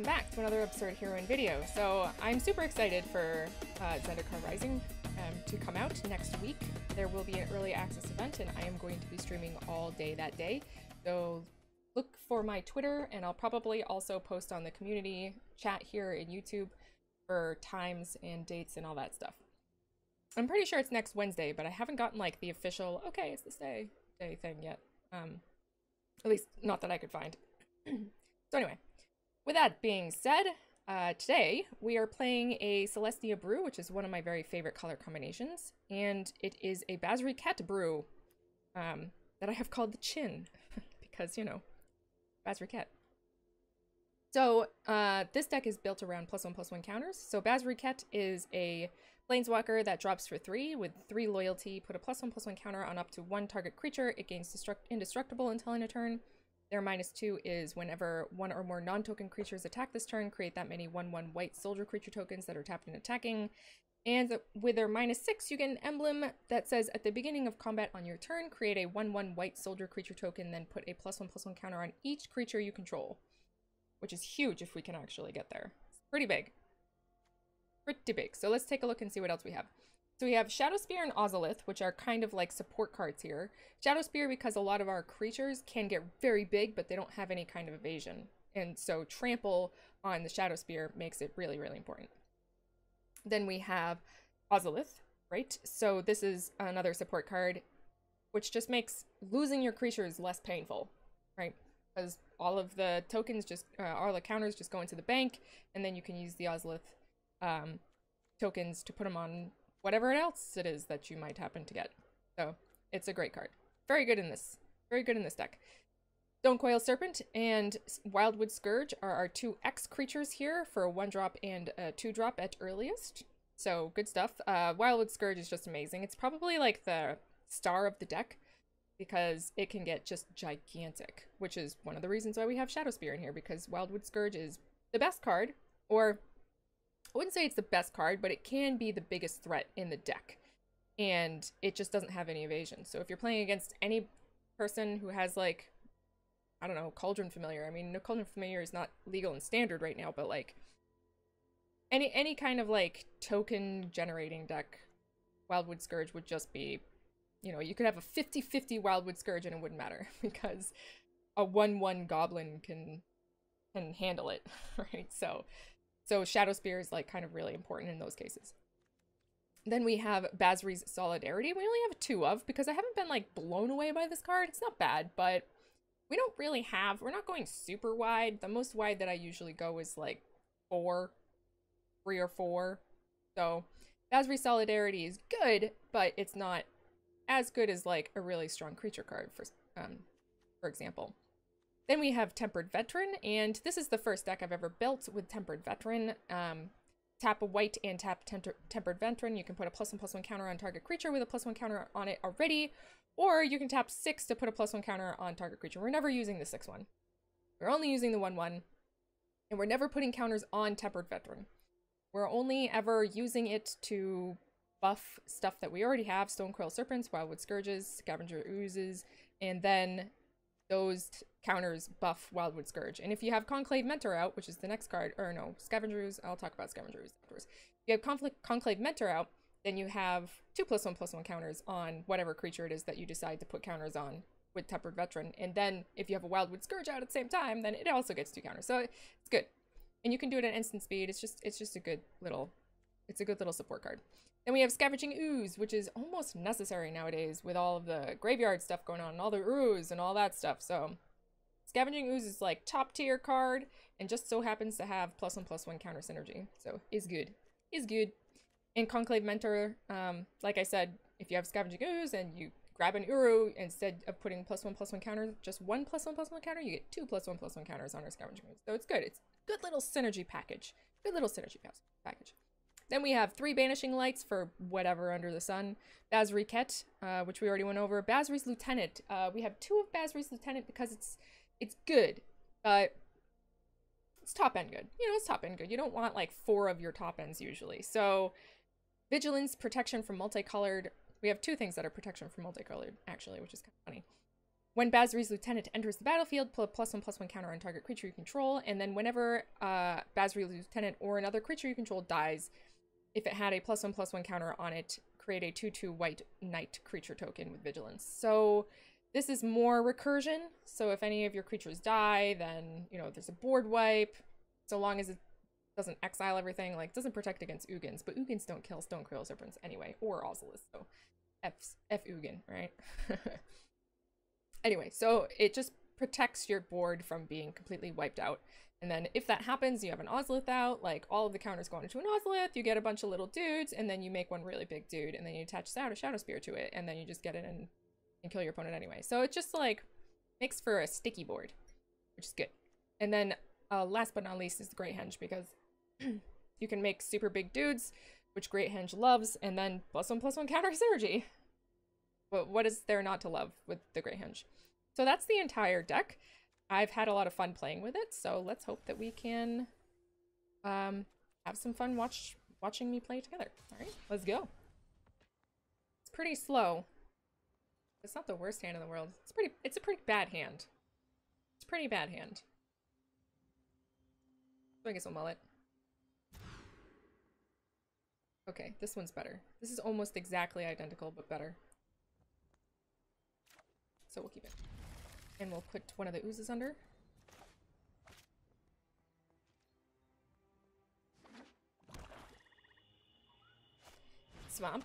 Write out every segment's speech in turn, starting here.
welcome back to another Absurd Heroine video. So I'm super excited for Zendikar Rising to come out next week. There will be an early access event and I am going to be streaming all day that day. So look for my Twitter, and I'll probably also post on the community chat here in YouTube for times and dates and all that stuff. I'm pretty sure it's next Wednesday, but I haven't gotten like the official, okay, it's this day thing yet. At least not that I could find. So anyway, with that being said, today we are playing a Selesnya brew, which is one of my very favorite color combinations, and it is a Basri-Ket brew that I have called the Chin, because, you know, Basri-Ket. So this deck is built around +1/+1 counters. So Basri-Ket is a planeswalker that drops for 3 with 3 loyalty. Put a +1/+1 counter on up to 1 target creature. It gains indestructible until end of turn. Their -2 is whenever 1 or more non-token creatures attack this turn, create that many 1/1 white soldier creature tokens that are tapped and attacking. And with their -6, you get an emblem that says at the beginning of combat on your turn, create a 1/1 white soldier creature token, then put a +1/+1 counter on each creature you control. Which is huge if we can actually get there. It's pretty big. Pretty big. So let's take a look and see what else we have. So we have Shadowspear and Ozolith, which are kind of like support cards here. Shadowspear because a lot of our creatures can get very big, but they don't have any kind of evasion. And so trample on the Shadowspear makes it really, really important. Then we have Ozolith, right? So this is another support card, which just makes losing your creatures less painful, right? Because all of the tokens just, all the counters just go into the bank, and then you can use the Ozolith tokens to put them on whatever else it is that you might happen to get. So it's a great card. Very good in this deck. Stonecoil Serpent and Wildwood Scourge are our 2 X creatures here for a 1-drop and a 2-drop at earliest. So good stuff. Wildwood Scourge is just amazing. It's probably like the star of the deck because it can get just gigantic, which is one of the reasons why we have Shadowspear in here, because Wildwood Scourge is the best card, or I wouldn't say it's the best card, but it can be the biggest threat in the deck. And it just doesn't have any evasion. So if you're playing against any person who has, like, I don't know, Cauldron Familiar. I mean, no, Cauldron Familiar is not legal in Standard right now, but like any kind of like token generating deck, Wildwood Scourge would just be, you know, you could have a 50-50 Wildwood Scourge and it wouldn't matter because a 1/1 goblin can handle it, right? So Shadowspear is like kind of really important in those cases. Then we have Basri's Solidarity. We only have 2 of, because I haven't been like blown away by this card. It's not bad, but we don't really have, we're not going super wide. The most wide that I usually go is like 3 or 4. So Basri Solidarity is good, but it's not as good as like a really strong creature card, for example. Then we have Tempered Veteran, and this is the first deck I've ever built with Tempered Veteran. Tap a white and tap Tempered Veteran. You can put a +1/+1 counter on target creature with a +1 counter on it already, or you can tap 6 to put a +1 counter on target creature. We're never using the 6 one. We're only using the 1/1, and we're never putting counters on Tempered Veteran. We're only ever using it to buff stuff that we already have: Stonecoil Serpents, Wildwood Scourges, Scavenger Oozes, and then those counters buff Wildwood Scourge. And if you have Conclave Mentor out, which is the next card, or no, Scavenger Ooze, I'll talk about Scavenger Ooze afterwards. If you have Conclave Mentor out, then you have 2 +1/+1 counters on whatever creature it is that you decide to put counters on with Tempered Veteran. And then if you have a Wildwood Scourge out at the same time, then it also gets 2 counters. So it's good. And you can do it at instant speed. It's just a good little support card. Then we have Scavenging Ooze, which is almost necessary nowadays with all of the graveyard stuff going on and all the ooze and all that stuff. So Scavenging Ooze is like top tier card and just so happens to have +1/+1 counter synergy. So is good. And Conclave Mentor, like I said, if you have Scavenging Ooze and you grab an Uru, instead of putting +1/+1 counter, just 1 +1/+1 counter, you get 2 +1/+1 counters on our Scavenging Ooze. So it's good. It's a good little synergy package. Package. Then we have 3 Banishing Lights for whatever under the sun. Basri-Ket, which we already went over. Basri's Lieutenant. We have 2 of Basri's Lieutenant because it's good, but it's top end good. You know, it's top end good. You don't want like 4 of your top ends usually. So Vigilance, Protection from Multicolored. We have 2 things that are protection from multicolored, actually, which is kind of funny. When Basri's lieutenant enters the battlefield, put a +1/+1 counter on target creature you control, and then whenever Basri's lieutenant or another creature you control dies, if it had a +1/+1 counter on it, create a 2/2 white knight creature token with vigilance. So this is more recursion. So if any of your creatures die, then, you know, there's a board wipe. So long as it doesn't exile everything, like, doesn't protect against Ugins, but Ugins don't kill Stone Coil Serpents anyway, or Ozolith, so F Ugin, right? Anyway, so it just protects your board from being completely wiped out. And then if that happens, you have an Ozolith out, like all of the counters go into an Ozolith, you get a bunch of little dudes, and then you make one really big dude, and then you attach Shadow Spear to it, and then you just get it and kill your opponent anyway. So it just like makes for a sticky board, which is good. And then last but not least is the Great Henge, because you can make super big dudes, which Great Henge loves, and then +1/+1 counter synergy. But what is there not to love with the Great Henge? So that's the entire deck. I've had a lot of fun playing with it, so let's hope that we can have some fun watching me play together. All right, let's go. It's pretty slow. It's not the worst hand in the world. It's a pretty bad hand. It's a pretty bad hand. So I guess I'll mullet. Okay, this one's better. This is almost exactly identical, but better. So we'll keep it. And we'll put one of the oozes under. Swamp,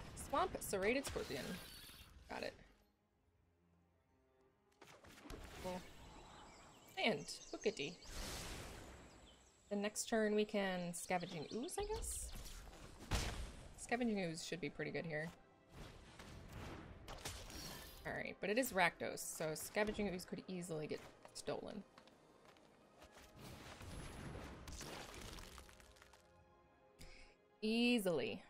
Serrated Scorpion. Got it. Cool. And Hookity. The next turn we can Scavenging Ooze, I guess? Scavenging Ooze should be pretty good here. Alright, but it is Rakdos, so Scavenging Ooze could easily get stolen. Easily.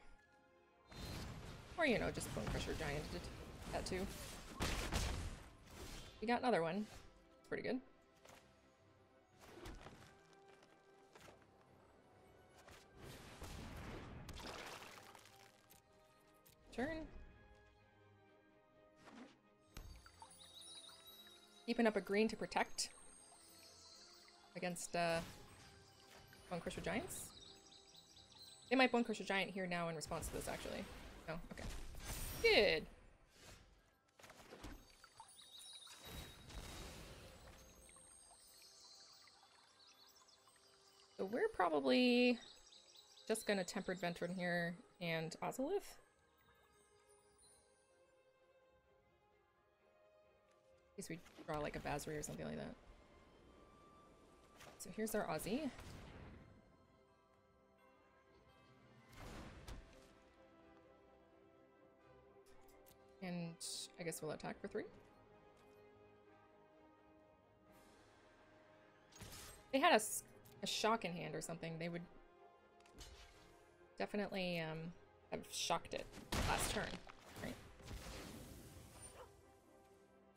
Or, you know, just Bone Crusher Giant did that too. We got another one. It's pretty good. Turn. Keeping up a green to protect against Bone Crusher Giants. They might Bone Crusher Giant here now in response to this, actually. No? Okay. Good. So we're probably just gonna Tempered Veteran here and Ozolith. In case we draw like a Basri or something like that. So here's our Aussie. And I guess we'll attack for 3. They had a shock in hand or something, they would definitely have shocked it last turn, right?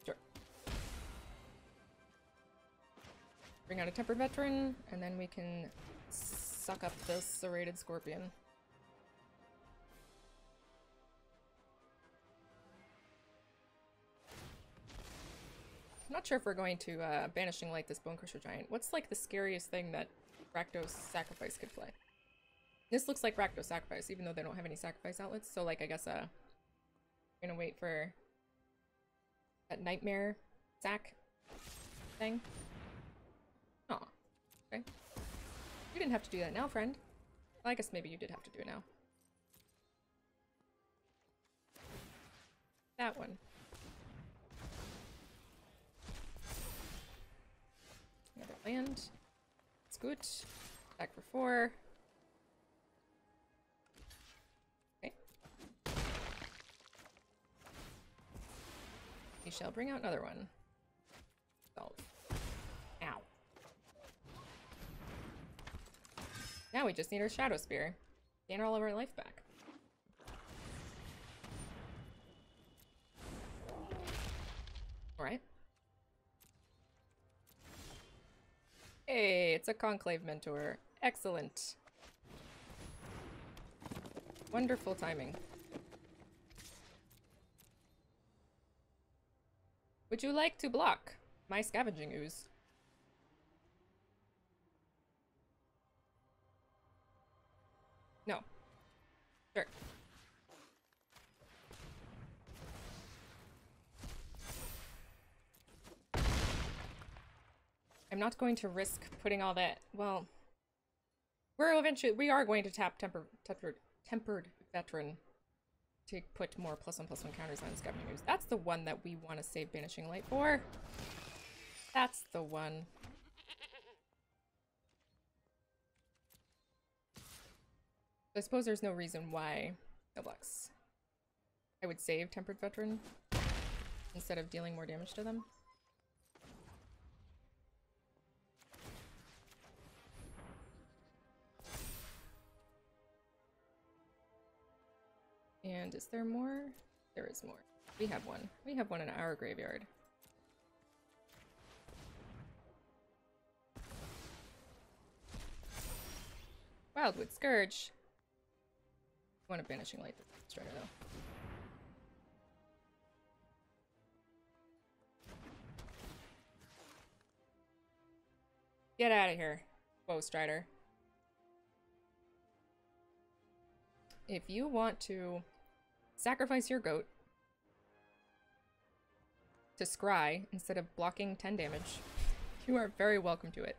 Sure. Bring out a Tempered Veteran, and then we can suck up this Serrated Scorpion. I'm not sure if we're going to Banishing Light this Bone Crusher Giant. What's like the scariest thing that Rakdos Sacrifice could play? This looks like Rakdos Sacrifice, even though they don't have any sacrifice outlets. So like, I guess we're gonna wait for that Nightmare sack thing. Aw, okay. You didn't have to do that now, friend. Well, I guess maybe you did have to do it now. That one. Another land. It's good. Back for 4. Okay. We shall bring out another one. Solve. Ow. Now we just need our Shadow Spear. Gain all of our life back. Alright. Hey, it's a Conclave Mentor. Excellent. Wonderful timing. Would you like to block my Scavenging Ooze? No. Sure. I'm not going to risk putting all that. Well, we are going to tap Tempered Veteran to put more +1/+1 counters on Scavenging Ooze. That's the one that we want to save Banishing Light for. That's the one. I suppose there's no reason why Noblex. I would save Tempered Veteran instead of dealing more damage to them. And is there more? There is more. We have one. We have one in our graveyard. Wildwood Scourge. I want a Banishing Light Strider though. Get out of here, Woe Strider. If you want to sacrifice your goat to scry instead of blocking 10 damage, you are very welcome to it.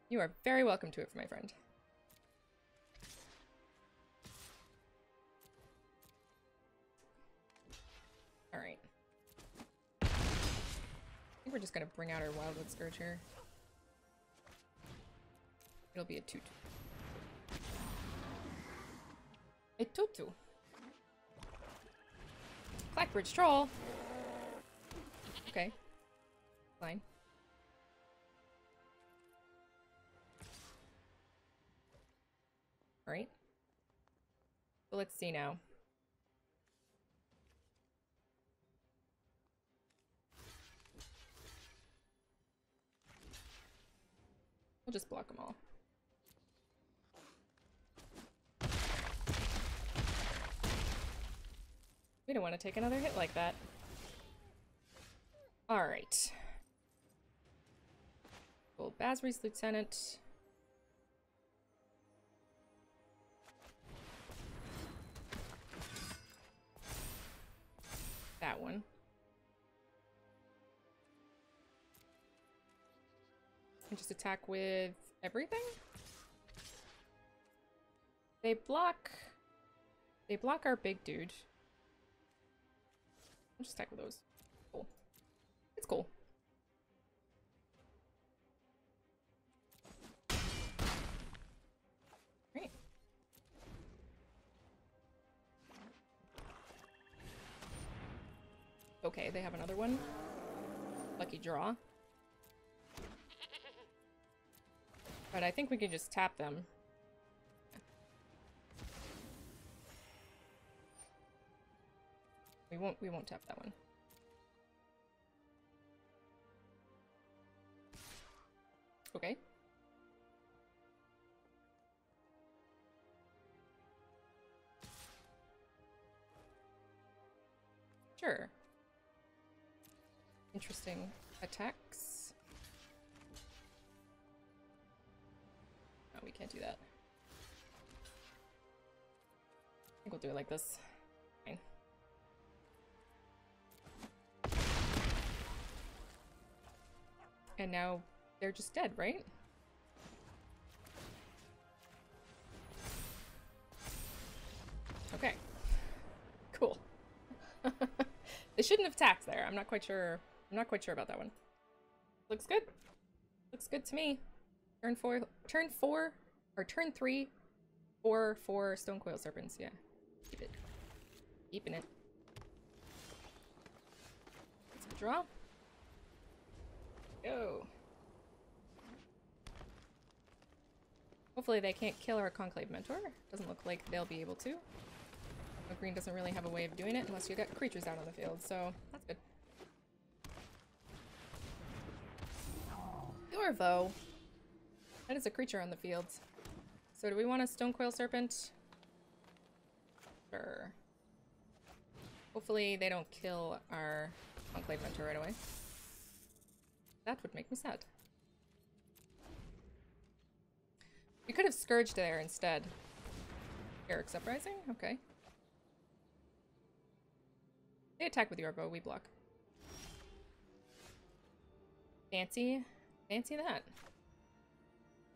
You are very welcome to it, my friend. Alright. I think we're just gonna bring out our Wildwood Scourge here. It'll be a 2/2. A 2/2. Blackbridge Troll. Okay. Fine. Alright. So let's see now. We'll just block them all. We don't want to take another hit like that. Alright. Well, Basri's Lieutenant. That one. And just attack with everything? They block our big dude. I'll just attack with those. Cool. It's cool. Great. Okay, they have another one. Lucky draw. But I think we can just tap them. We won't tap that one. Okay. Sure. Interesting attacks. No, we can't do that. I think we'll do it like this. Fine. And now they're just dead, right? Okay. Cool. They shouldn't have attacked there. I'm not quite sure. I'm not quite sure about that one. Looks good. Looks good to me. Turn 4 or turn 3 for Stonecoil Serpents. Yeah. Keep it. Keeping it. Let's draw. Go. Hopefully they can't kill our Conclave Mentor. Doesn't look like they'll be able to. But green doesn't really have a way of doing it unless you got creatures out on the field, so that's good. Yorvo. That is a creature on the field. So do we want a Stonecoil Serpent? Sure. Hopefully they don't kill our Enclave Mentor right away. That would make me sad. We could have Scourged there instead. Eric's Uprising? Okay. They attack with Yorbo, we block. Fancy. Fancy that.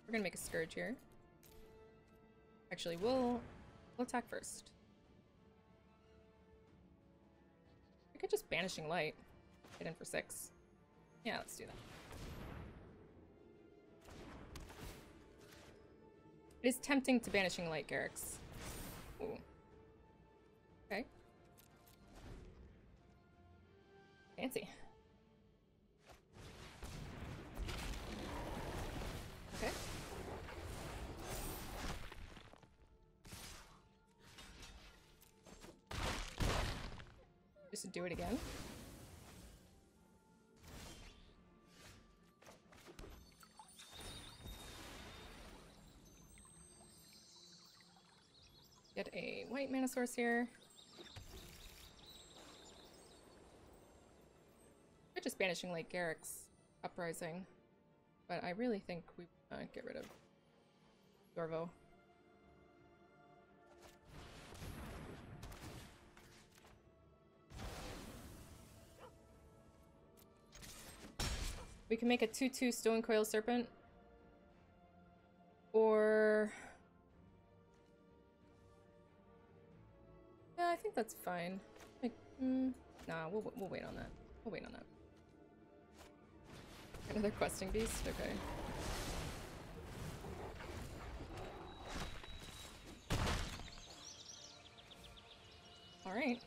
We're gonna make a Scourge here. Actually, we'll attack first. We could just Banishing Light. Get in for 6. Yeah, let's do that. It is tempting to Banishing Light Garrix. Ooh. Okay. Fancy. Okay. Just do it again. Get a white mana source here. We're just Banishing Light Garrix Uprising, but I really think we get rid of Dorvo. We can make a 2/2 Stone Coil Serpent. Or... yeah, I think that's fine. Like, nah, we'll wait on that. We'll wait on that. Another Questing Beast? Okay. Alright.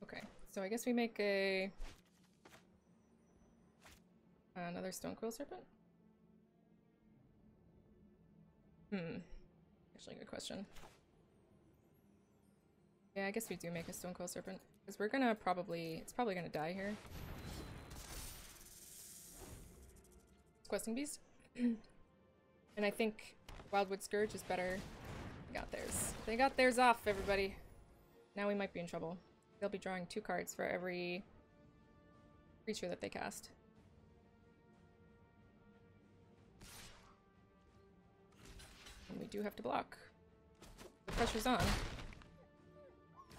Okay, so I guess we make another Stone Coil Serpent? Actually, good question. Yeah, I guess we do make a Stone Coil Serpent. Because we're gonna it's probably gonna die here. It's Questing Beast. And I think Wildwood Scourge is better. They got theirs. They got theirs off, everybody. Now we might be in trouble. They'll be drawing 2 cards for every creature that they cast. And we do have to block. The pressure's on.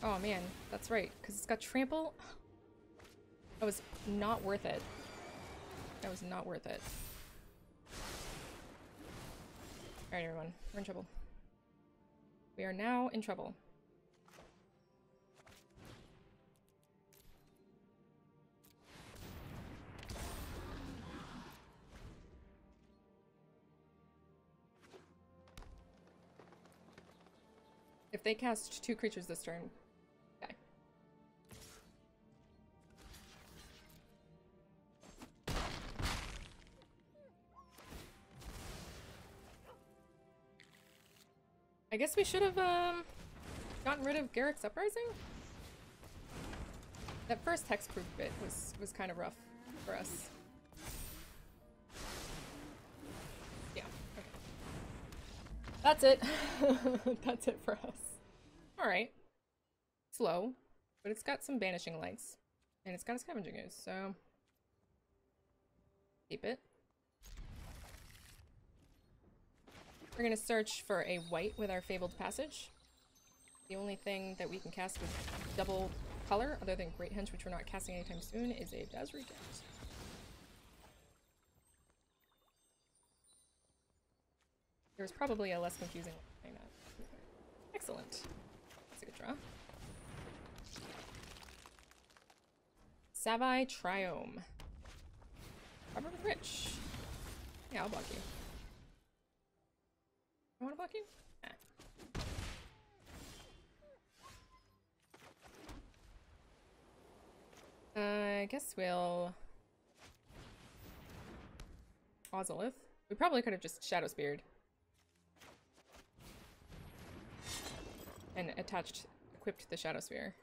Oh man, that's right, because it's got Trample. That was not worth it. That was not worth it. Alright everyone, we're in trouble. We are now in trouble. If they cast 2 creatures this turn, okay. I guess we should have gotten rid of Garrix Uprising? That first hexproof bit was kind of rough for us. Yeah, okay. That's it. That's it for us. Alright. Slow, but it's got some Banishing Lights. And it's got a Scavenging Ooze, so... keep it. We're gonna search for a white with our Fabled Passage. The only thing that we can cast with double color, other than Great Henge, which we're not casting anytime soon, is a Dazzle Regent. There's probably a less confusing way of playing that. Excellent. That's a good draw. Savai Triome. Robert Rich. Yeah, I'll block you. I want to block you? I guess we'll... Ozolith. We probably could have just Shadow Speared. And equipped the Shadow Sphere.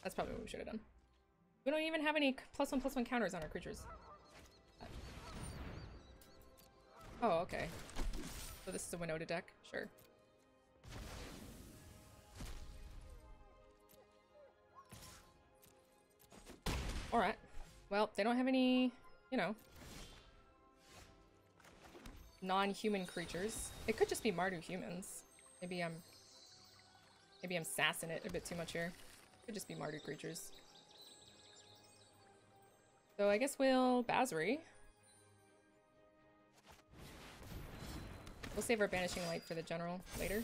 That's probably what we should have done. We don't even have any +1/+1 counters on our creatures. Oh, okay. So this is a Winota deck? Sure. Alright. Well, they don't have any, you know, non-human creatures. It could just be Mardu humans. Maybe I'm sassing it a bit too much here. It could just be Mardu creatures. So I guess we'll Basri. We'll save our Banishing Light for the general later.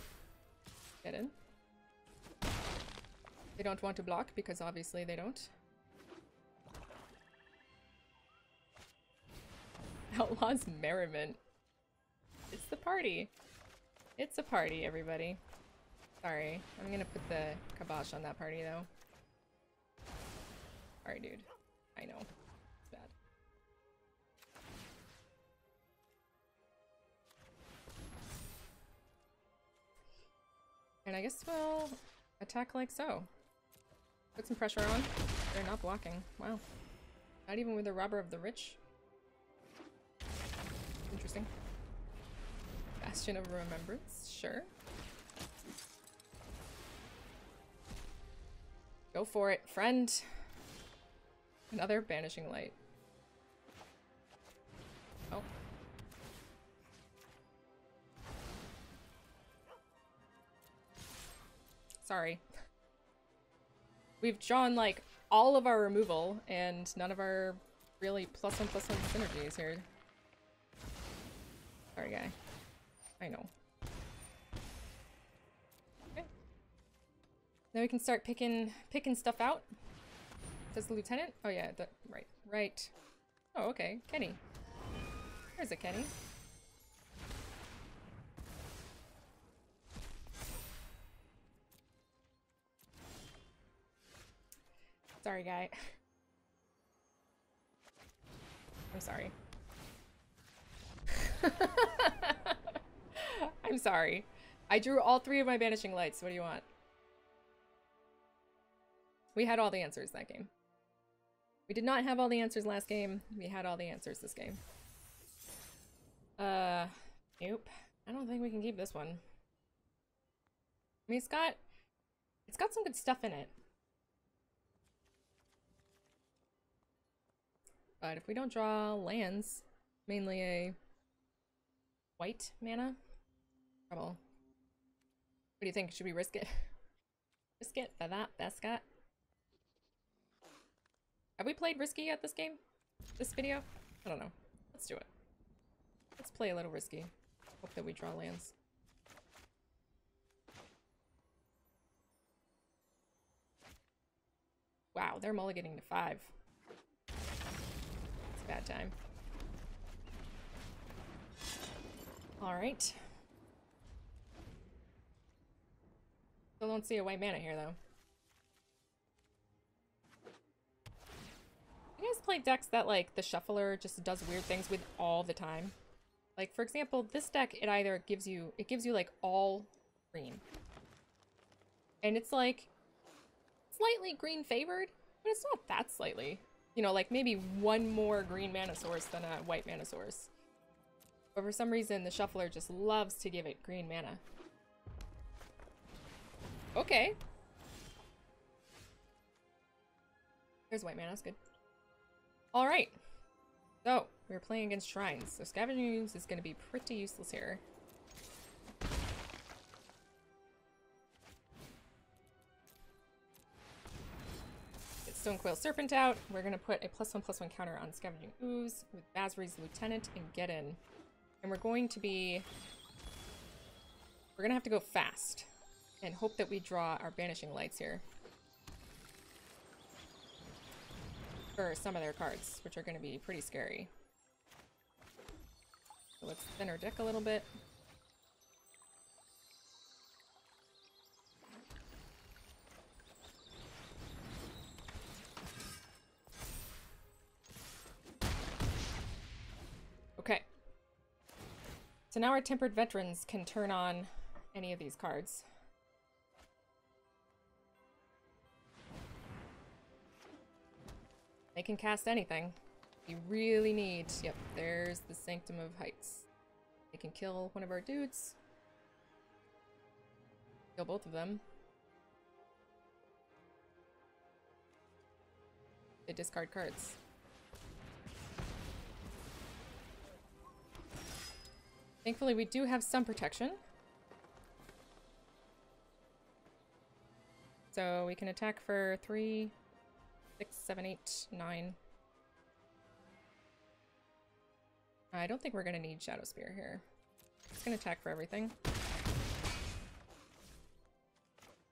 Get in. They don't want to block because obviously they don't. Outlaws Merriment. It's the party. It's a party, everybody. Sorry. I'm gonna put the kibosh on that party, though. Sorry, dude. I know. It's bad. And I guess we'll attack like so. Put some pressure on. They're not blocking. Wow. Not even with the Robber of the Rich. Interesting. Bastion of Remembrance, sure. Go for it, friend. Another Banishing Light. Oh. Sorry. We've drawn, like, all of our removal and none of our really +1/+1 synergies here. Sorry, guy. I know. Okay. Now we can start picking stuff out. Does the lieutenant? Oh yeah, right. Oh, okay. Kenny. There's a Kenny. Sorry, guy. I'm sorry. I'm sorry. I drew all 3 of my Banishing Lights. What do you want? We had all the answers that game. We did not have all the answers last game. We had all the answers this game. Nope. I don't think we can keep this one. I mean, it's got some good stuff in it. But if we don't draw lands, mainly a white mana, trouble. What do you think? Should we risk it? Risk it for that, Bescott? Have we played Risky at this game? This video? I don't know. Let's do it. Let's play a little Risky. Hope that we draw lands. Wow, they're mulliganing to 5. It's a bad time. Alright. Still don't see a white mana here, though. You guys play decks that, like, the shuffler just does weird things with all the time? Like, for example, this deck, it either gives you, like, all green. And it's, like, slightly green favored, but it's not that slightly. You know, like, maybe one more green mana source than a white mana source. But for some reason, the shuffler just loves to give it green mana. Okay. There's white mana, that's good. Alright. So, we're playing against Shrines. So Scavenging Ooze is going to be pretty useless here. Get Stonecoil Serpent out. We're going to put a +1/+1 counter on Scavenging Ooze with Basri's Lieutenant and get in. And we're going to have to go fast and hope that we draw our Banishing Lights here for some of their cards, which are going to be pretty scary. So let's thin our deck a little bit. Okay. So now our Tempered Veterans can turn on any of these cards. They can cast anything. You really need... Yep, there's the Sanctum of Heights. They can kill one of our dudes. Kill both of them. They discard cards. Thankfully, we do have some protection. So we can attack for 3, 6, 7, 8, 9. I don't think we're going to need Shadow Spear here. It's going to attack for everything.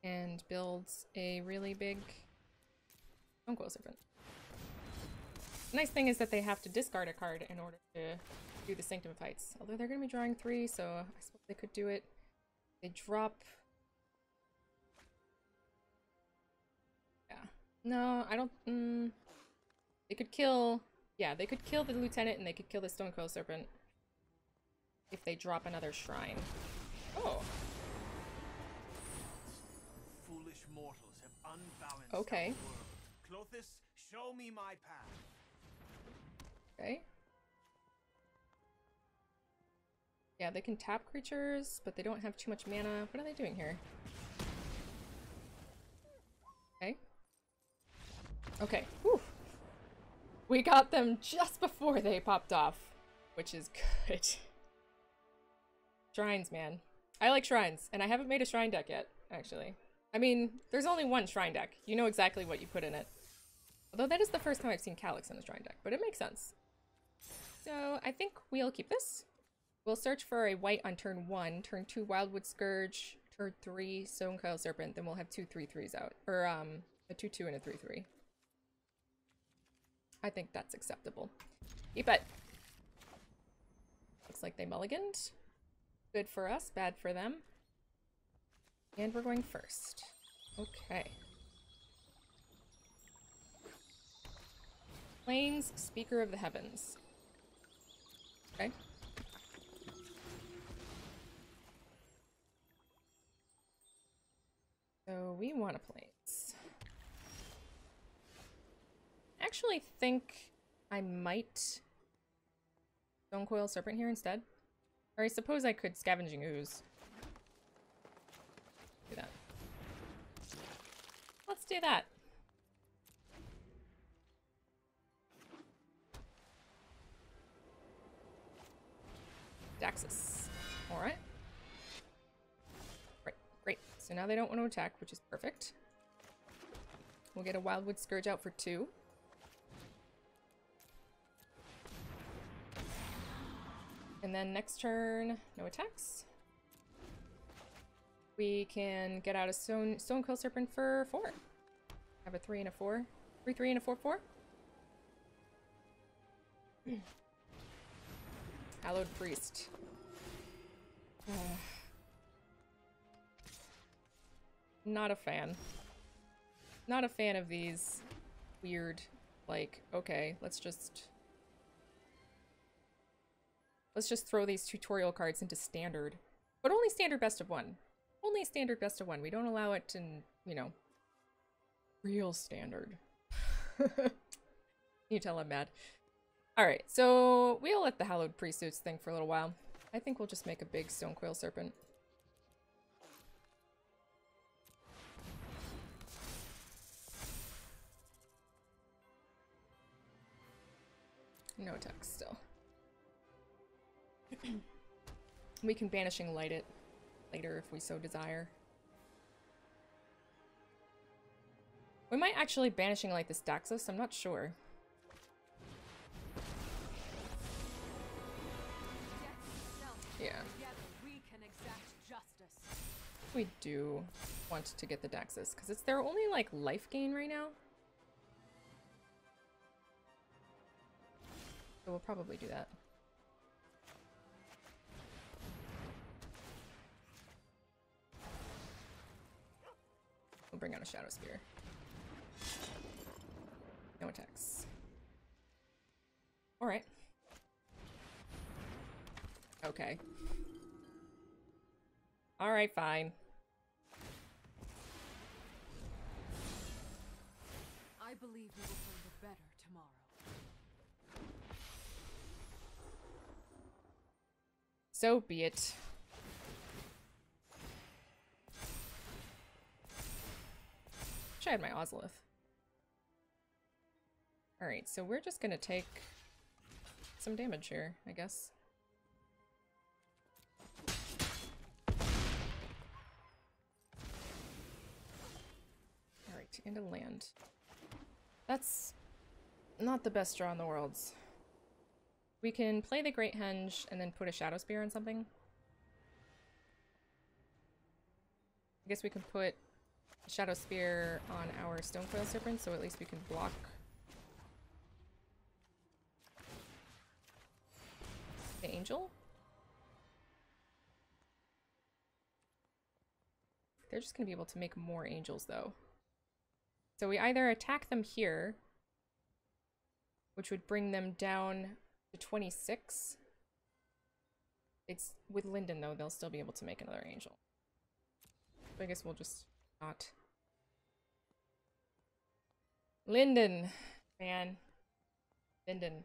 And builds a really big Stonecoil Serpent. The nice thing is that they have to discard a card in order to do the Sanctum of Heights. Although they're going to be drawing 3, so I suppose they could do it. They drop... Yeah. No, I don't... They could kill... Yeah, they could kill the Lieutenant and they could kill the Stonecoil Serpent if they drop another shrine. Oh. Foolish mortals have unbalanced okay. our world. Clothis, show me my path. Okay. Yeah, they can tap creatures, but they don't have too much mana. What are they doing here? Okay. Okay. Whew. We got them just before they popped off, which is good. Shrines, man. I like shrines, and I haven't made a shrine deck yet, actually. I mean, there's only one shrine deck. You know exactly what you put in it. Although that is the first time I've seen Calyx in a shrine deck, but it makes sense. So I think we'll keep this. We'll search for a white on turn 1, turn 2 Wildwood Scourge, turn 3 Stonecoil Serpent, then we'll have 2 3/3s out. Or a 2/2 and a 3/3. I think that's acceptable. Keep it. Looks like they mulliganed. Good for us, bad for them. And we're going first. Okay. Plains, Speaker of the Heavens. Okay. So we want a Plains. I actually think I might Stonecoil Serpent here instead. Or I suppose I could Scavenging Ooze. Do that. Let's do that. Daxus. Alright. Right, great. So now they don't want to attack, which is perfect. We'll get a Wildwood Scourge out for 2. And then next turn, no attacks. We can get out a Stonecoil Serpent for 4. Have a 3 and a 4. 3, 3 and a 4, 4. Hallowed Priest. Not a fan. Not a fan of these weird, like, okay, let's just throw these tutorial cards into standard. But only standard best of 1. Only standard best of 1. We don't allow it in, you know, real standard. You tell I'm mad. Alright, so we'll let the Hallowed Priestess thing for a little while. I think we'll just make a big Stonecoil Serpent. No attacks still. We can Banishing Light it later if we so desire. We might actually Banishing Light this Daxus, I'm not sure. Yeah. We do want to get the Daxus, because it's their only, like, life gain right now. So we'll probably do that. We'll bring out a Shadow Spear. No attacks. Alright. Okay. Alright, fine. I believe we will find it better tomorrow. So be it. Wish I had my Ozolith. Alright, so we're just gonna take some damage here, I guess. Alright, into land. That's not the best draw in the world. We can play the Great Henge and then put a Shadow Spear on something. I guess we can put a Shadow Spear on our Stonecoil Serpent, so at least we can block the Angel. They're just going to be able to make more Angels, though. So we either attack them here, which would bring them down to 26. It's with Linden, though, they'll still be able to make another Angel. So I guess we'll just not. Linden, man. Linden.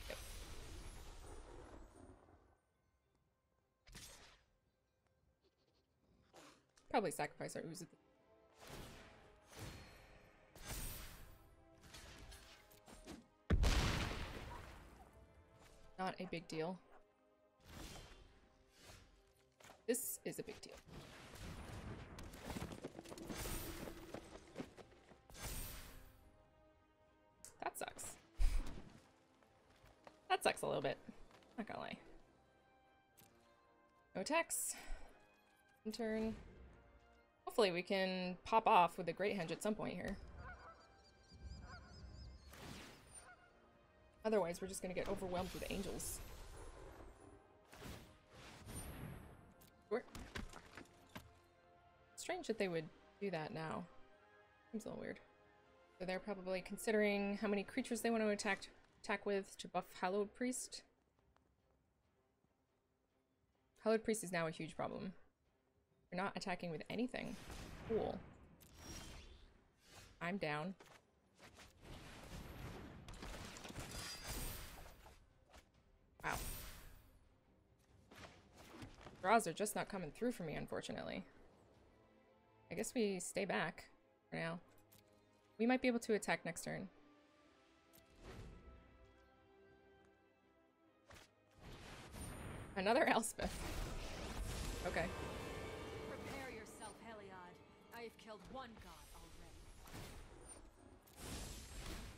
Yep. Probably sacrifice our ooze at the not a big deal. This is a big deal. That sucks. That sucks a little bit. Not gonna lie. No attacks. In turn. Hopefully we can pop off with a Great Henge at some point here. Otherwise, we're just gonna get overwhelmed with Angels. Sure. Strange that they would do that now. Seems a little weird. So they're probably considering how many creatures they want to attack with to buff Hallowed Priest. Hallowed Priest is now a huge problem. You're not attacking with anything. Cool. I'm down. Wow. Draws are just not coming through for me, unfortunately. I guess we stay back for now. We might be able to attack next turn. Another Elspeth. Okay. Prepare yourself, Heliod. I have killed one god already.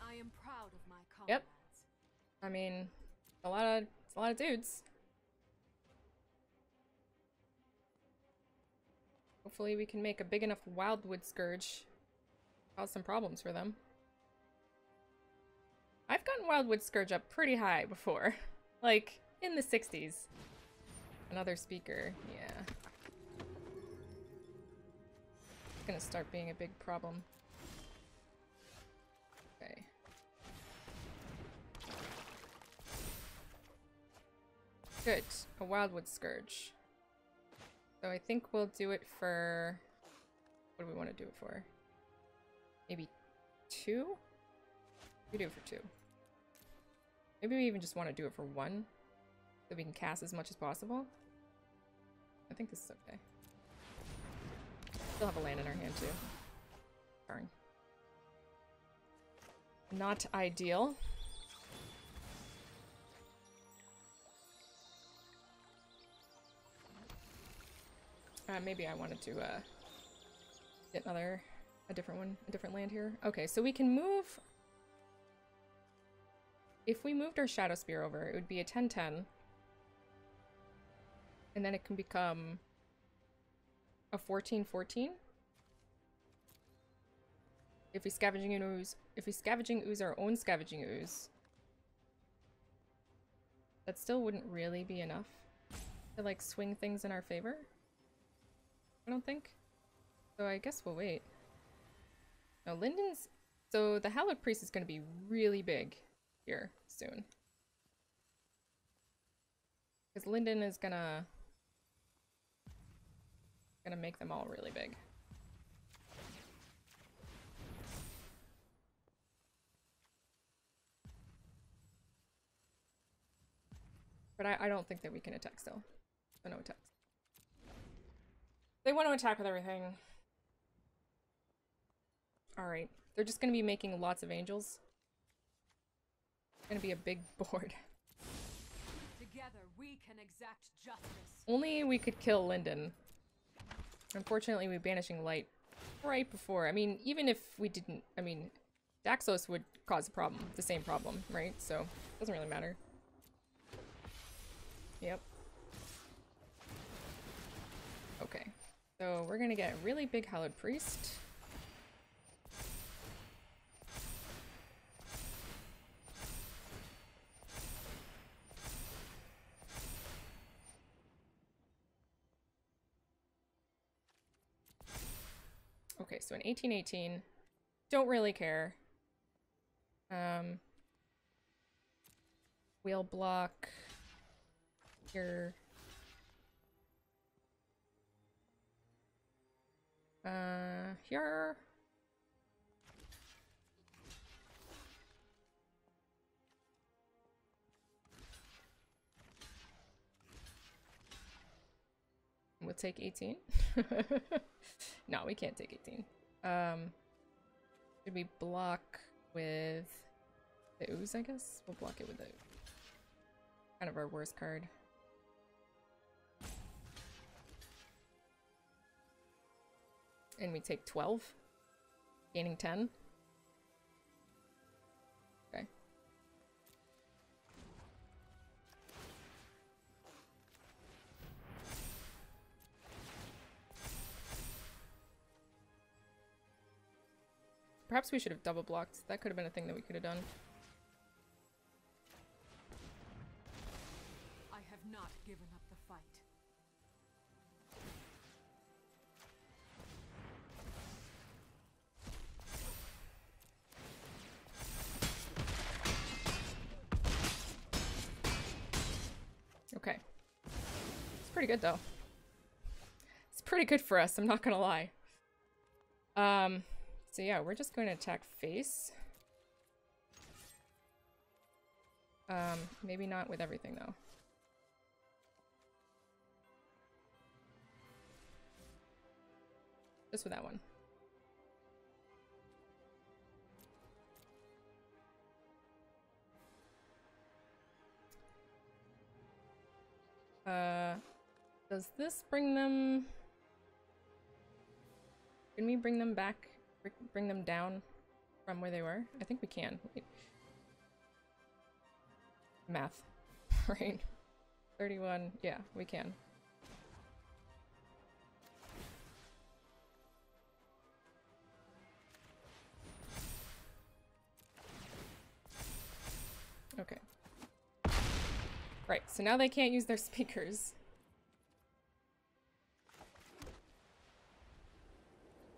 I am proud of my comrades. Yep. I mean, it's a lot of dudes. Hopefully we can make a big enough Wildwood Scourge. Cause some problems for them. I've gotten Wildwood Scourge up pretty high before. Like, in the 60s. Another speaker, yeah. It's gonna start being a big problem. Okay. Good. A Wildwood Scourge. So I think we'll do it for... What do we want to do it for? Maybe 2? We do it for 2. Maybe we even just want to do it for 1. So we can cast as much as possible. I think this is okay. Still have a land in our hand too. Darn. Not ideal. Maybe I wanted to get a different land here. Okay, so we can move. If we moved our Shadow Spear over, it would be a 10/10. And then it can become a 14/14. If we scavenging ooze our own scavenging ooze, that still wouldn't really be enough to like swing things in our favor. I don't think. So I guess we'll wait. Now Linden's... So the Hallowed Priest is going to be really big here soon. Because Linden is gonna make them all really big. But I don't think that we can attack still. So no attacks. They want to attack with everything. Alright. They're just going to be making lots of angels. It's going to be a big board. Together we can exact justice. Only we could kill Linden. Unfortunately, we Banishing Light right before. I mean, even if we didn't... I mean, Daxos would cause a problem. The same problem, right? So, it doesn't really matter. Yep. Okay. So, we're gonna get a really big Hallowed Priest. Okay, so an 1818. Don't really care. We'll block here. Here. We'll take 18. No, we can't take 18. Should we block with the ooze, I guess? We'll block it with the kind of our worst card. And we take 12, gaining 10. Okay. Perhaps we should have double blocked. That could have been a thing that we could have done. I have not given up the fight. Okay. It's pretty good though. It's pretty good for us, I'm not gonna lie. So yeah, we're just going to attack face. Maybe not with everything though. Just with that one. Does this bring them... Can we bring them back? Bring them down from where they were? I think we can. Wait. Math. Right. 31. Yeah, we can. Okay. Right, so now they can't use their speakers.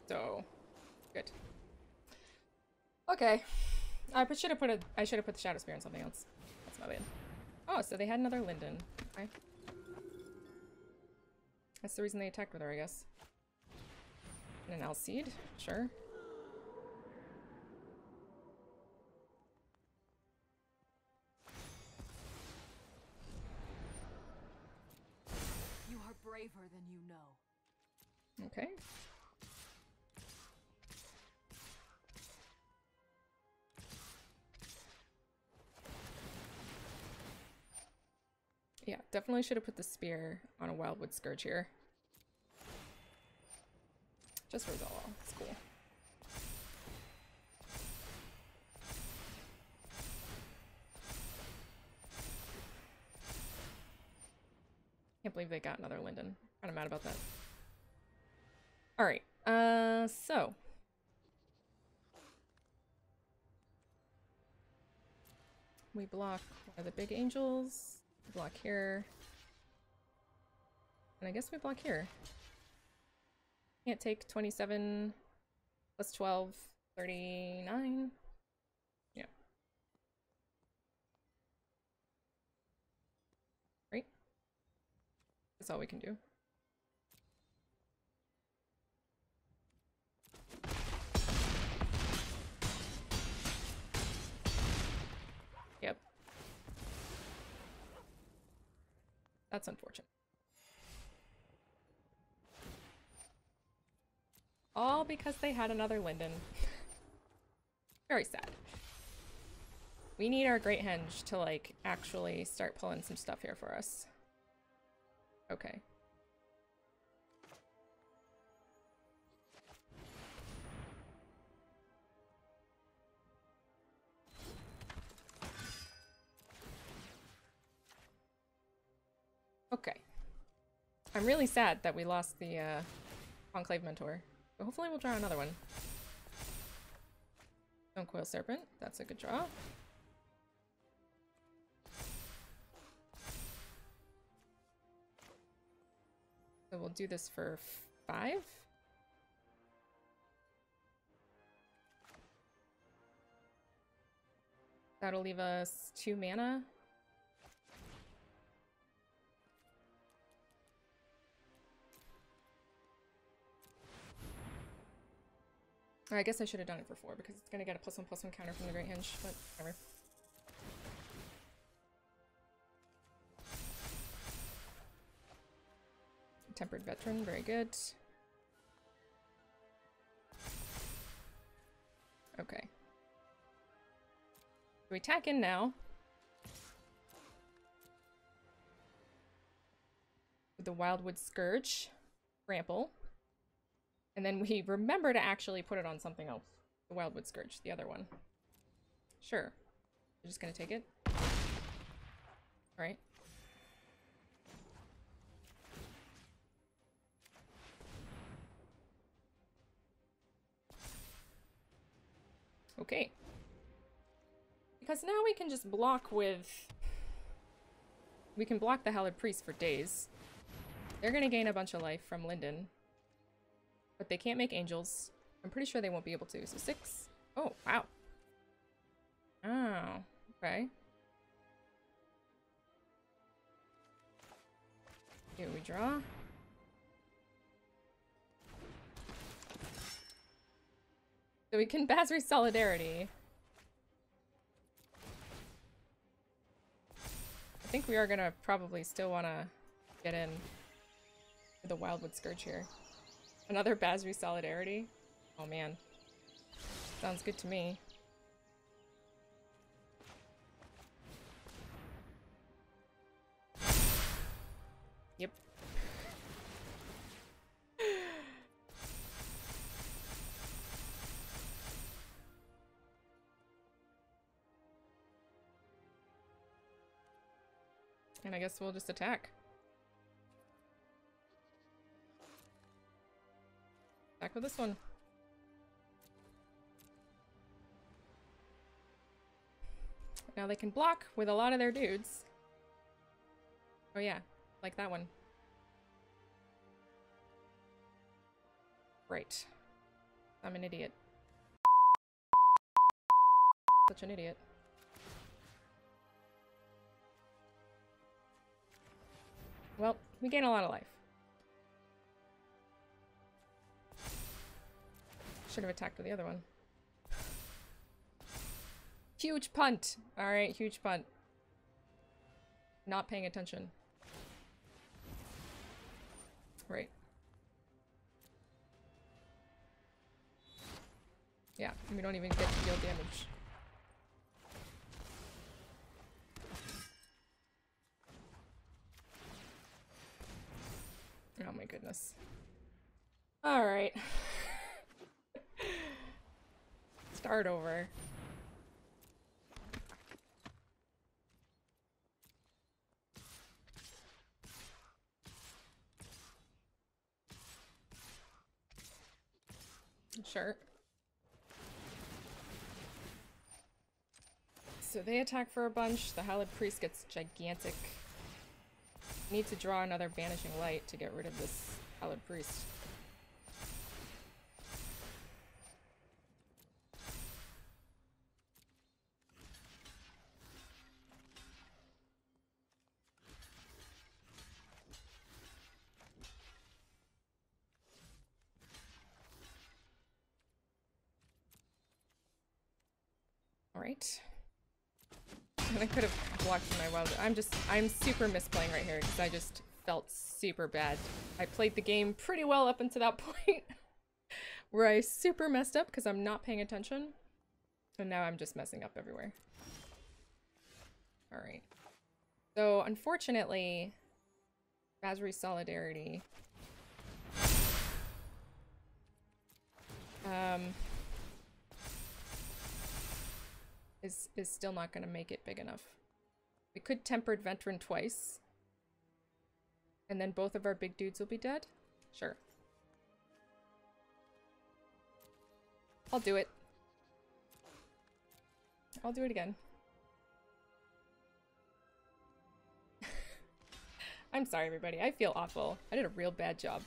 So, good. Okay. I should have put the Shadow Spear on something else. That's my bad. Oh, so they had another Linden. Okay. That's the reason they attacked with her, I guess. And an Alcide? Sure. You are braver than you know. Okay. Yeah, definitely should have put the spear on a Wildwood Scourge here. Just for the all. It's cool. Can't believe they got another Linden. Kind of mad about that. Alright, so. We block one of the big angels. Block here. And I guess we block here. Can't take 27 plus 12, 39. Yeah. Right? That's all we can do. Yep. That's unfortunate. All because they had another Linden. Very sad. We need our Great Henge to, like, actually start pulling some stuff here for us. Okay. Okay. I'm really sad that we lost the Conclave Mentor. But hopefully we'll draw another one. Stone Coil Serpent. That's a good draw. So we'll do this for 5. That'll leave us 2 mana. I guess I should have done it for 4 because it's gonna get a +1/+1 counter from the Great Henge, but whatever. Tempered Veteran, very good. Okay. We attack in now. With the Wildwood Scourge. Trample. And then we remember to actually put it on something else. The Wildwood Scourge, the other one. Sure. You're just gonna take it? Alright. Okay. Because now we can just block with... We can block the Hallowed Priest for days. They're gonna gain a bunch of life from Linden. But they can't make angels. I'm pretty sure they won't be able to. So 6. Oh, wow. Oh, okay. Here we draw. So we can Basri Solidarity. I think we are gonna probably still wanna get in with the Wildwood Scourge here. Another Basri Solidarity? Oh man. Sounds good to me. Yep. And I guess we'll just attack. Back with this one. Now they can block with a lot of their dudes. Oh yeah, like that one. Right. I'm an idiot. Such an idiot. Well, we gain a lot of life. Should have attacked with the other one. Huge punt! Alright, huge punt. Not paying attention. Right. Yeah, we don't even get to deal damage. Oh my goodness. Alright. Start over. Sure. So they attack for a bunch. The Hallowed Priest gets gigantic. Need to draw another Banishing Light to get rid of this Hallowed Priest. Alright. I could have blocked my wild. I'm super misplaying right here because I just felt super bad. I played the game pretty well up until that point where I super messed up because I'm not paying attention. And now I'm just messing up everywhere. Alright. So, unfortunately, Basri Solidarity is still not going to make it big enough. We could Tempered Veteran twice. And then both of our big dudes will be dead? Sure. I'll do it. I'll do it again. I'm sorry, everybody. I feel awful. I did a real bad job.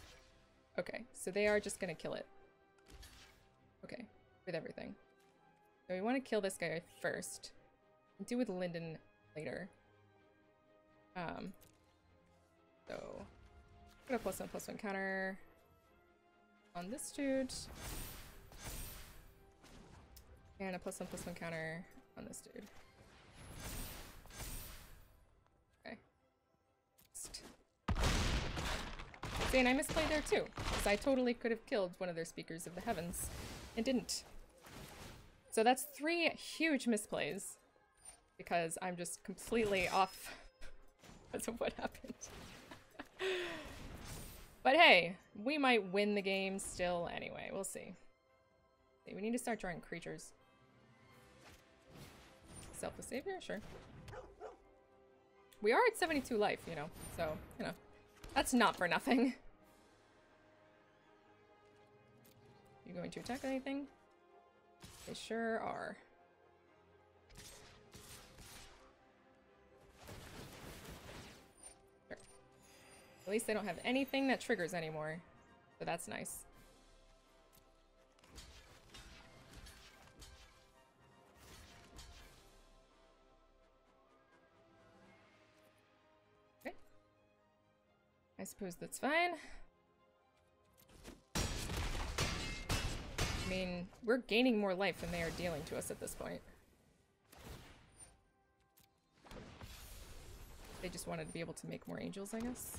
Okay, so they are just gonna kill it. Okay, with everything. So we want to kill this guy first. And do with Linden later. So I'm gonna +1/+1 counter on this dude. And a +1/+1 counter on this dude. Okay. See, and I misplayed there too, because I totally could have killed one of their Speakers of the Heavens and didn't. So that's 3 huge misplays because I'm just completely off because of what happened. But hey, we might win the game still anyway. We'll see. We need to start drawing creatures. Selfless Savior? Sure. We are at 72 life, you know, so, you know, that's not for nothing. You going to attack anything? They sure are. Sure. At least they don't have anything that triggers anymore, so that's nice. I suppose that's fine. I mean, we're gaining more life than they are dealing to us at this point. They just wanted to be able to make more angels, I guess.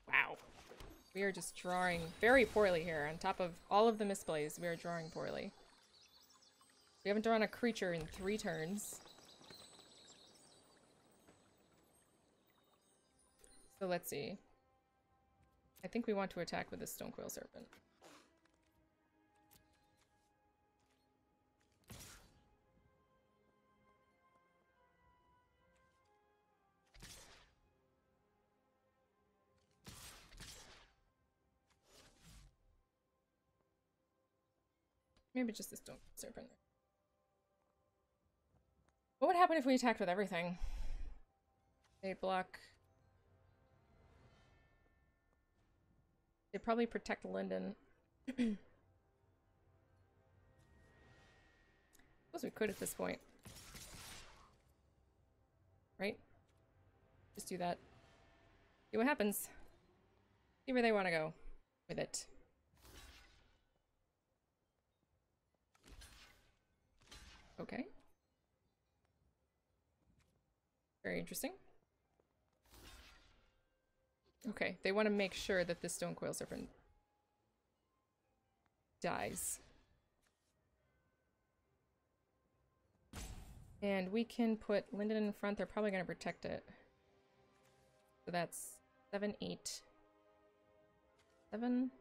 Wow. We are just drawing very poorly here. On top of all of the misplays, we are drawing poorly. We haven't drawn a creature in 3 turns. So let's see. I think we want to attack with this Stonecoil Serpent. Maybe just this Stonecoil Serpent. What would happen if we attacked with everything? They block. They probably protect Linden. Suppose we could at this point. Right? Just do that. See what happens. See where they want to go with it. Okay. Very interesting. Okay, they want to make sure that this Stonecoil Serpent dies. And we can put Linden in front. They're probably going to protect it. So that's 7, 8, 7,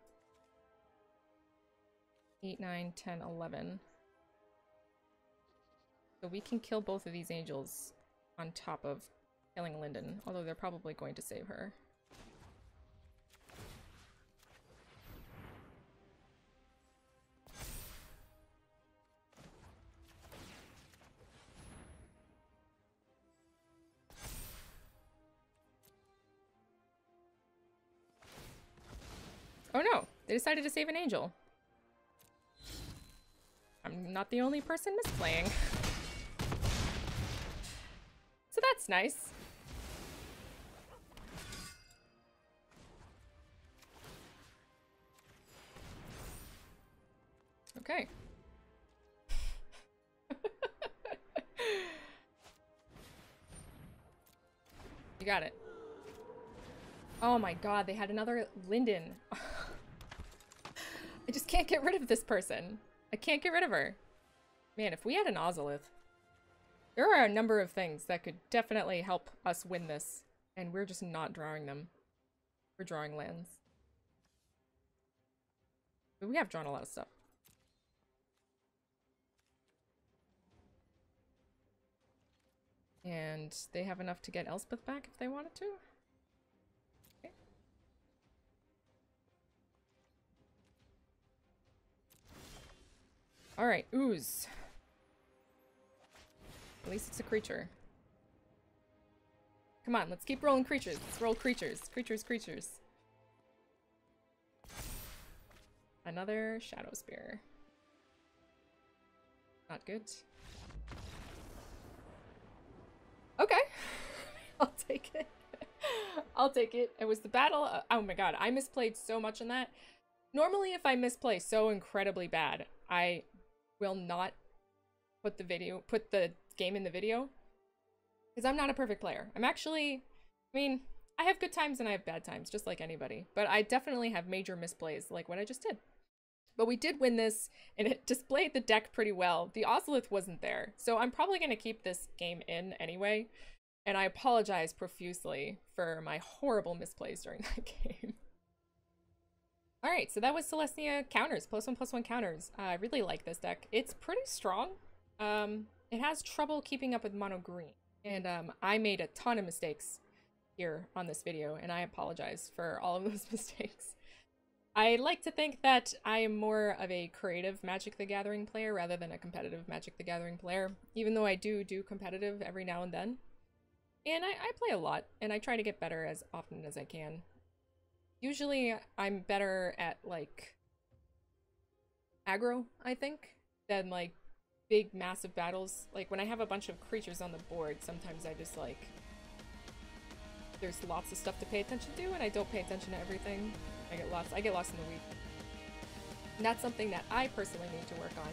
8, 9, 10, 11. So we can kill both of these angels on top of killing Linden, although they're probably going to save her. Oh no, they decided to save an angel. I'm not the only person misplaying. So that's nice. Okay. You got it. Oh my god, they had another Linden. I just can't get rid of this person. I can't get rid of her. Man, if we had an Ozolith, there are a number of things that could definitely help us win this, and we're just not drawing them. We're drawing lands. But we have drawn a lot of stuff. And they have enough to get Elspeth back if they wanted to. Okay. Alright, ooze. At least it's a creature. Come on, let's keep rolling creatures. Let's roll creatures. Creatures, creatures. Another Shadow Spear. Not good. Okay. I'll take it. I'll take it. It was the battle. Oh my god, I misplayed so much in that. Normally, if I misplay so incredibly bad, I will not put the game in the video. Because I'm not a perfect player. I'm actually, I mean, I have good times and I have bad times, just like anybody. But I definitely have major misplays, like what I just did. But we did win this, and it displayed the deck pretty well. The Ozolith wasn't there, so I'm probably going to keep this game in anyway. And I apologize profusely for my horrible misplays during that game. Alright, so that was Selesnya counters, +1/+1 counters. I really like this deck. It's pretty strong. It has trouble keeping up with mono green. And I made a ton of mistakes here on this video, and I apologize for all of those mistakes. I like to think that I am more of a creative Magic the Gathering player rather than a competitive Magic the Gathering player, even though I do competitive every now and then. And I play a lot, and I try to get better as often as I can. Usually I'm better at, like, aggro, I think, than, like, big, massive battles. Like, when I have a bunch of creatures on the board, sometimes I just, like, there's lots of stuff to pay attention to, and I don't pay attention to everything. I get lost in the weeds. And that's something that I personally need to work on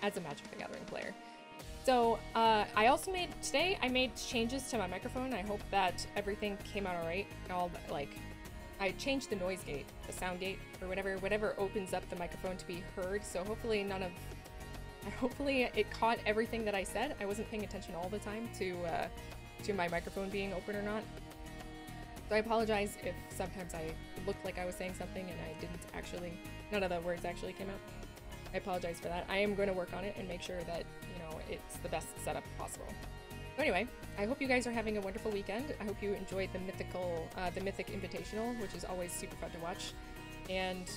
as a Magic the Gathering player. So, I also today I made changes to my microphone. I hope that everything came out alright. I changed the noise gate, the sound gate, or whatever opens up the microphone to be heard. So hopefully hopefully it caught everything that I said. I wasn't paying attention all the time to my microphone being open or not. So I apologize if sometimes I looked like I was saying something and I didn't actually, none of the words actually came out. I apologize for that. I am going to work on it and make sure that, you know, it's the best setup possible. So anyway, I hope you guys are having a wonderful weekend. I hope you enjoyed the Mythic Invitational, which is always super fun to watch. And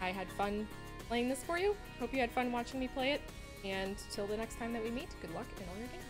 I had fun playing this for you. Hope you had fun watching me play it. And till the next time that we meet, good luck in all your games.